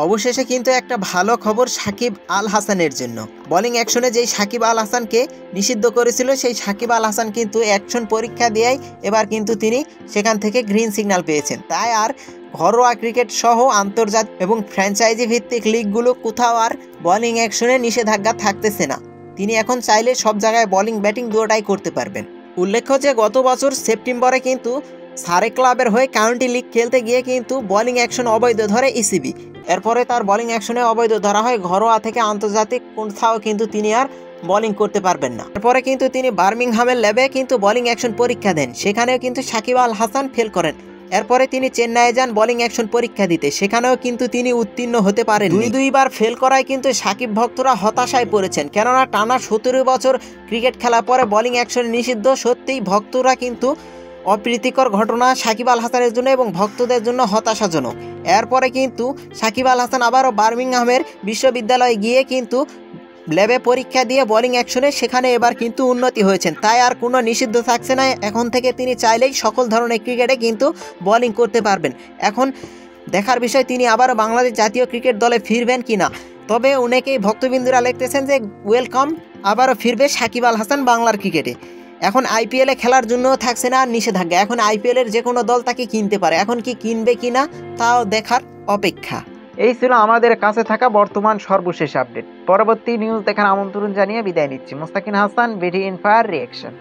অবশেষে কিন্তু একটা ভালো খবর সাকিব আল হাসানের জন্য। বোলিং অ্যাকশনে যেই সাকিব আল হাসানকে নিষিদ্ধ করেছিল, সেই সাকিব আল হাসান কিন্তু অ্যাকশন পরীক্ষা দিয়েই এবার কিন্তু তিনি সেখান থেকে গ্রিন সিগন্যাল পেয়েছেন। তাই আর ঘরোয়া ক্রিকেট সহ আন্তর্জাতিক এবং ফ্র্যাঞ্চাইজি ভিত্তিক লিগগুলো কোথাও আর বোলিং অ্যাকশনে নিষেধাজ্ঞা থাকতেছে না। তিনি এখন চাইলে সব জায়গায় বোলিং ব্যাটিং দুটোটাই করতে পারবেন। উল্লেখ্য যে গত বছর সেপ্টেম্বরে কিন্তু সারে ক্লাবের হয়ে কাউন্টি লিগ খেলতে গিয়ে কিন্তু বোলিং অ্যাকশন অবৈধ ধরে ইসিবি। এরপরে তার বোলিং অ্যাকশনে অবৈধ ধরা হয়, ঘরোয়া থেকে আন্তর্জাতিক কোথাও কিন্তু তিনি আর বোলিং করতে পারবেন না। এরপরে কিন্তু তিনি বার্মিংহামের ল্যাবে কিন্তু বোলিং অ্যাকশন পরীক্ষা দেন, সেখানেও কিন্তু সাকিব আল হাসান ফেল করেন। এরপরে তিনি চেন্নাইয়ে যান বোলিং অ্যাকশন পরীক্ষা দিতে, সেখানেও কিন্তু তিনি উত্তীর্ণ হতে পারেন। দুইবার ফেল করায় কিন্তু সাকিব ভক্তরা হতাশায় পড়েছেন, কেননা টানা 17 বছর ক্রিকেট খেলার পরে বোলিং অ্যাকশন নিষিদ্ধ সত্যিই ভক্তরা কিন্তু অপ্রীতিকর ঘটনা সাকিব আল হাসানের জন্য এবং ভক্তদের জন্য হতাশাজনক। এরপরে কিন্তু সাকিব আল হাসান আবারও বার্মিংহামের বিশ্ববিদ্যালয়ে গিয়ে কিন্তু ল্যাবে পরীক্ষা দিয়ে বোলিং অ্যাকশনে সেখানে এবার কিন্তু উন্নতি হয়েছেন। তাই আর কোনো নিষিদ্ধ থাকছে না, এখন থেকে তিনি চাইলেই সকল ধরনের ক্রিকেটে কিন্তু বোলিং করতে পারবেন। এখন দেখার বিষয় তিনি আবারও বাংলাদেশ জাতীয় ক্রিকেট দলে ফিরবেন কিনা। তবে অনেকেই ভক্তবিন্দুরা লিখতেছেন যে ওয়েলকাম, আবারও ফিরবে সাকিব আল হাসান বাংলার ক্রিকেটে। এখন আইপিএলে খেলার জন্যও থাকছে না আর নিষেধাজ্ঞা, এখন আইপিএলের যে কোনো দল তাকে কিনতে পারে। এখন কি কিনবে কিনা তাও দেখার অপেক্ষা। এই ছিল আমাদের কাছে থাকা বর্তমান সর্বশেষ আপডেট। পরবর্তী নিউজ দেখার আমন্ত্রণ জানিয়ে বিদায় নিচ্ছি। মুস্তাকিন হাসান, বিডি ইনফায়ার রিঅ্যাকশন।